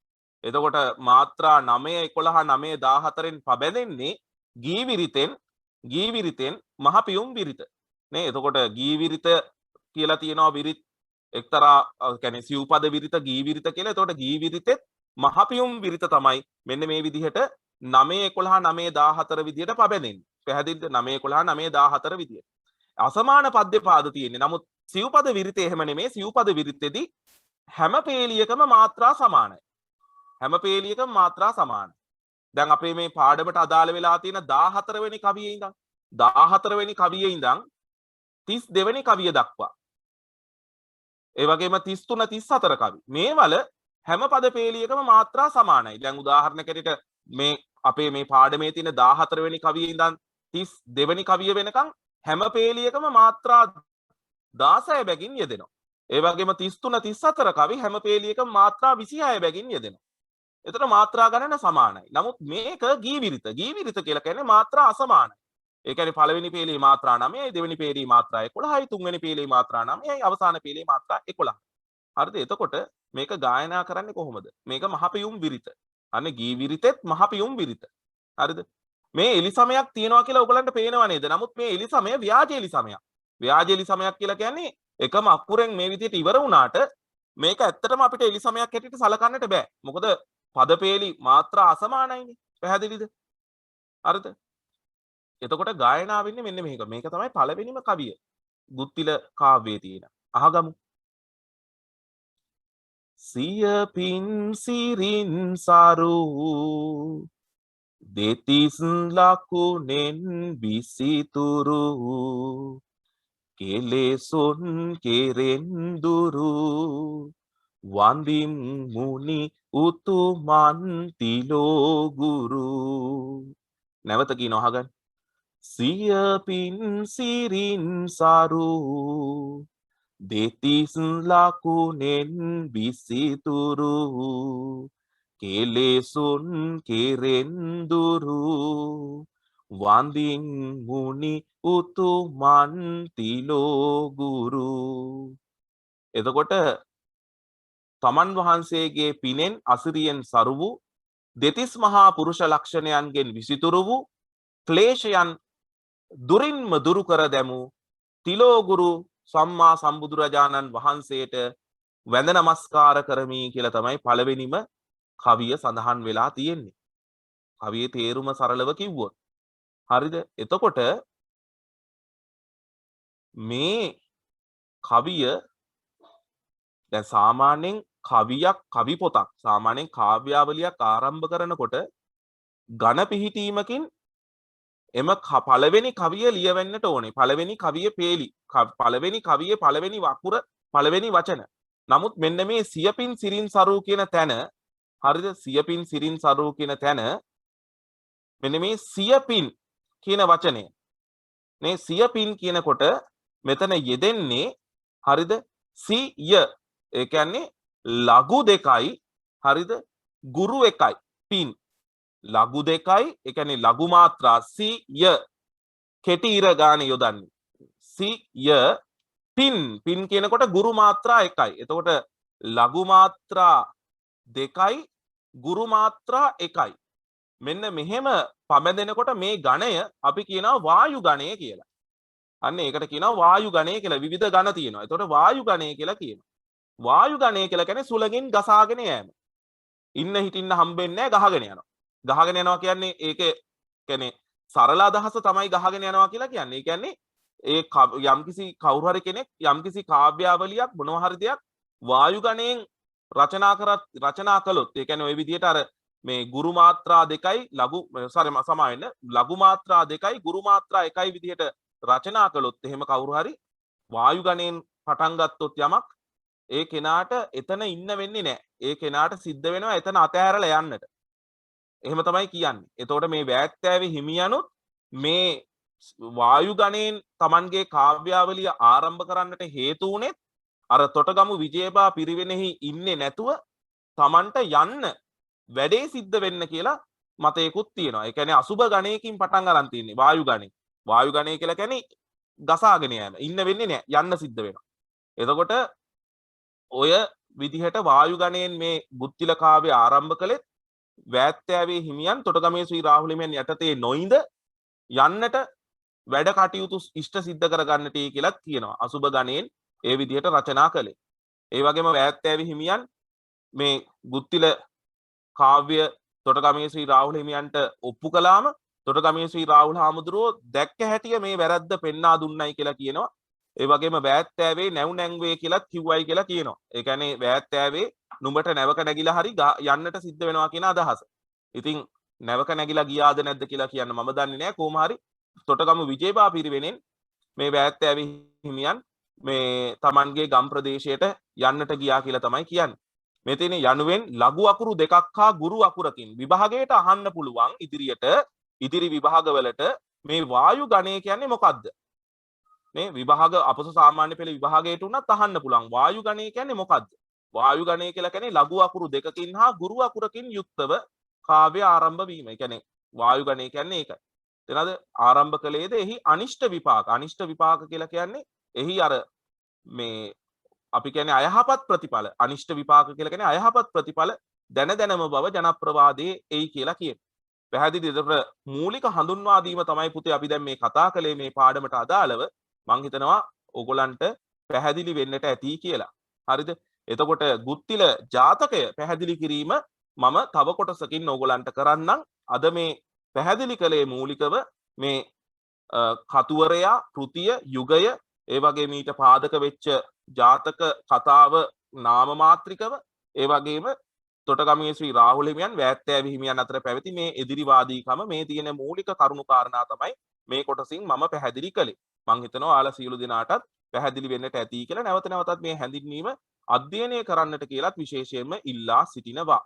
එතකොට මාත්‍රා 9 11 9 14න් පබැඳෙන්නේ ගීවිරිතෙන් මහපියුම් විරිත. නේ එතකොට ගීවිරිත කියලා තියෙනවා විරිත් එක්තරා කියන්නේ සිව්පද විරිත ගීවිරිත කියලා. එතකොට ගීවිරිතෙත් මහපියුම් විරිත තමයි මෙන්න මේ විදිහට 9 11 9 14 විදිහට පබැඳෙන්නේ. පැහැදිලිද? 9 11 9 14 විදිහට. අසමාන පද්‍ය පාද තියෙන්නේ. නමුත් සිව්පද විරිතේ එහෙම නෙමෙයි. සිව්පද විරිතෙදී හැම පේලියකම මාත්‍රා සමානයි. හැම පේලියකම මාත්‍රා සමානයි. දැන් අපේ මේ පාඩමට අදාළ වෙලා තියෙන 14 වෙනි කවියේ ඉඳන් 14 වෙනි කවියේ ඉඳන් 32 වෙනි කවිය දක්වා. ඒ වගේම 33 34 කවි. මේවල හැම පද පේලියකම මාත්‍රා සමානයි. දැන් උදාහරණයකට මේ අපේ මේ පාඩමේ තියෙන 14 වෙනි කවියේ ඉඳන් 32 වෙනි කවිය වෙනකන් හැම පේලියකම මාත්‍රා 16 බැගින් යෙදෙනවා. ඒ වගේම 33 34 කවි හැම පේලියකම මාත්‍රා 26 බැගින් යෙදෙනවා. එතන මාත්‍රා ගණන සමානයි. නමුත් මේක ගීවිරිත. ගීවිරිත කියලා කියන්නේ මාත්‍රා අසමානයි. ඒ කියන්නේ පළවෙනි පේලියේ මාත්‍රා 9යි, දෙවෙනි පේලියේ මාත්‍රා 11යි, තුන්වෙනි පේලියේ මාත්‍රා 9යි, අවසාන පේලියේ මාත්‍රා 11යි. හරිද? එතකොට මේක ගායනා කරන්නේ කොහොමද? මේක මහපියුම් විරිත. අනේ ගීවිරිතෙත් මහපියුම් විරිත. හරිද? මේ එලි සමයක් තියෙනවා කියලා ඔයගලන්ට පේනව නේද? නමුත් මේ එලි සමය ව්‍යාජ එලි සමයක්. ව්‍යාජ එලි සමයක් කියලා කියන්නේ එකම අකුරෙන් මේ විදිහට ඉවර වුණාට මේක ඇත්තටම අපිට එලි සමයක් හැටියට සලකන්නට බෑ. මොකද පදපේලි මාත්‍රා අසමානයිනේ. පැහැදිලිද? හරිද? එතකොට ගායනා වෙන්නේ මෙන්න මේක. මේක තමයි පළවෙනිම කවිය. ගුත්තිල කාව්‍යයේ තියෙන. අහගමු. සිය පින් සිරින් සරු දෙතිස් ලකුණෙන් විසිතුරු කෙලෙසුන් කෙරෙන් දුරු වඳින් මුනි උතුමන් තිලෝගුරු. නැවත කියනවා අහගන්න. සිය පින් සිරින් සරු දෙතිස් ලකුණෙන් විසිතුරු කෙලෙසුන් කෙරෙන් දුරු වඳින් මුනි උතුමන් තිලෝගුරු. එතකොට තමන් වහන්සේගේ පිනෙන් අසිරියෙන් සරු වූ දෙතිස් මහා පුරුෂ ලක්ෂණයන්ගෙන් විසිතුරු වූ ක්ලේශයන් දුරින්ම දුරු කර දැමු තිලෝගුරු සම්මා සම්බුදුරජාණන් වහන්සේට වැඳ නමස්කාර කරමි කියලා තමයි පළවෙනිම කවිය සඳහන් වෙලා තියෙන්නේ. කවියේ තේරුම සරලව කිව්වොත්. හරිද? එතකොට මේ කවිය දැන් සාමාන්‍යයෙන් කවි පොතක් සාමාන්‍යයෙන් කාව්‍යාවලියක් ආරම්භ කරනකොට ඝන පිහිටීමකින් එම පළවෙනි කවිය ලියවෙන්නට ඕනේ. පළවෙනි කවියේ පේලි. පළවෙනි කවියේ පළවෙනි වකුර පළවෙනි වචන. නමුත් මෙන්න මේ සියපින් සිරින් සරු කියන තැන හරිද? සියපින් සිරින් සරු කියන තැන මෙන්න මේ සියපින් කියන වචනය. මේ සියපින් කියනකොට මෙතන යෙදෙන්නේ හරිද? සිය. ඒ කියන්නේ ලඝු දෙකයි හරිද? ගුරු එකයි. පින්. ලඝු දෙකයි ඒ කියන්නේ ලඝු මාත්‍රා සිය කෙටි ඉර ගාන යොදන්නේ. සිය පින් කියනකොට ගුරු මාත්‍රා එකයි. එතකොට ලඝු මාත්‍රා දෙකයි ගුරු මාත්‍රා එකයි. මෙන්න මෙහෙම පමදෙනකොට මේ ගණය අපි කියනවා වායු ගණය කියලා. අන්න ඒකට කියනවා වායු ගණය කියලා. විවිධ ගණ තියෙනවා. එතකොට වායු ගණය කියලා කියනවා. වායු ගණය කියලා කියන්නේ සුළඟින් ගසාගෙන යෑම. ඉන්න හිටින්න හම්බෙන්නේ නැහැ ගහගෙන යනවා. ගහගෙන යනවා කියන්නේ ඒකේ කියන්නේ සරල අදහස තමයි ගහගෙන යනවා කියලා කියන්නේ. ඒ කියන්නේ ඒ යම්කිසි කවුරු හරි කෙනෙක් යම්කිසි කාව්‍යාවලියක් මොනවා හරි දෙයක් වායු ගණයෙන් රචනා කළොත් ඒ කියන්නේ ওই විදිහට අර මේ ගුරු මාත්‍රා දෙකයි ලඝු සමාවෙන්න ලඝු මාත්‍රා දෙකයි ගුරු මාත්‍රා එකයි විදිහට රචනා කළොත් එහෙම කවුරු හරි වායු ගණයෙන් පටන් ගත්තොත් යමක් ඒ කෙනාට එතන ඉන්න වෙන්නේ නැහැ. ඒ කෙනාට සිද්ධ වෙනවා එතන අතහැරලා යන්නට. එහෙම තමයි කියන්නේ. එතකොට මේ වෑත්තෑවේ හිමියනුත් මේ වායු ගණයෙන් Tamanගේ කාව්‍යාවලිය ආරම්භ කරන්නට හේතු වුණේ අර තොටගමු විජේබා පිරිවෙනෙහි ඉන්නේ නැතුව Tamanට යන්න වැඩේ සිද්ධ වෙන්න කියලා මතයකුත් තියෙනවා. ඒ කියන්නේ අසුබ ගණයකින් පටන් අරන් තින්නේ වායු ගණය. වායු ගණය කියලා කියන්නේ ගසාගෙන යෑම. ඉන්න වෙන්නේ නැහැ. යන්න සිද්ධ වෙනවා. එතකොට ඔය විදිහට වායු ගණයෙන් මේ බුත්තිල කාව්‍ය ආරම්භ කළෙත් වෑත්තෑවේ හිමියන් තොටගමේ ශ්‍රී රාහුල හිමියන් යටතේ නොඉඳ යන්නට වැඩ කටයුතු ඉෂ්ට සිද්ධ කරගන්නට කියලා කියනවා. අසුබ ගණයෙන් ඒ විදිහට රචනා කළේ. ඒ වගේම වෑත්තෑවේ හිමියන් මේ බුත්තිල කාව්‍ය තොටගමේ ශ්‍රී රාහුල හිමියන්ට ඔප්පු කළාම තොටගමේ ශ්‍රී රාහුල හාමුදුරුවෝ දැක්ක හැටිය මේ වැරද්ද පෙන්වා දුන්නයි කියලා කියනවා. ඒ වගේම වෑත්තෑවේ නැව් නැංවේ කියලාත් කිව්වයි කියලා කියනවා. ඒ කියන්නේ වෑත්තෑවේ නුඹට නැවක නැගිලා හරි යන්නට සිද්ධ වෙනවා කියන අදහස. ඉතින් නැවක නැගිලා ගියාද නැද්ද කියලා කියන්න මම දන්නේ නැහැ. කොහොම හරි තොටගමු විජේබා පිරිවෙනෙන් මේ වෑත්තෑවේ හිමියන් මේ Tamanගේ ගම් ප්‍රදේශයට යන්නට ගියා කියලා තමයි කියන්නේ. මෙතන යනුවෙන් ලඝු අකුරු දෙකක් හා ගුරු අකුරකින් විභාගයට අහන්න පුළුවන් ඉදිරි විභාගවලට මේ වායු ගණය කියන්නේ මොකක්ද? මේ විභාග අපස සාමාන්‍ය පෙළ විභාගයට උනත් අහන්න පුළුවන් වායු ගණය කියන්නේ මොකක්ද? වායු ගණය කියලා කියන්නේ ලඝු අකුරු දෙකකින් හා ගුරු අකුරකින් යුක්තව කාව්‍ය ආරම්භ වීම. ඒ කියන්නේ වායු ගණය කියන්නේ ඒකයි. එතනද ආරම්භ කළේද එහි අනිෂ්ට විපාක. අනිෂ්ට විපාක කියලා කියන්නේ එහි අර මේ අපි කියන්නේ අයහපත් ප්‍රතිඵල. අනිෂ්ට විපාක කියලා කියන්නේ අයහපත් ප්‍රතිඵල දැනම බව ජනප්‍රවාදයේ එයි කියලා කියනවා. පැහැදිලිද? මූලික හඳුන්වා දීම තමයි පුතේ අපි දැන් මේ කතා කළේ මේ පාඩමට අදාළව. මං හිතනවා ඕගොල්ලන්ට පැහැදිලි වෙන්නට ඇති කියලා. හරිද? එතකොට ගුත්තිල ජාතකය පැහැදිලි කිරීම මම තව කොටසකින් ඕගොල්ලන්ට කරන්නම්. අද මේ පැහැදිලි කළේ මූලිකව මේ කතුවරයා, කෘතිය, යුගය, ඒ වගේ මීට පාදක වෙච්ච ජාතක කතාව නාම මාත්‍රිකව, ඒ වගේම තොටගමේ ශ්‍රී රාහුල හිමියන් වෑත්තෑවේ හිමියන් අතර පැවති මේ එදිරිවාදීකම මේ තියෙන මූලික කරුණු කාරණා තමයි මේ කොටසින් මම පැහැදිලි කළේ. මං හිතනවා ඔයාලා සියලු දෙනාටත් පැහැදිලි වෙන්නට ඇති කියලා නැවත නැවතත් මේ හැඳින්වීම අධ්‍යයනය කරන්නට කියලාත් විශේෂයෙන්ම ඉල්ලා සිටිනවා.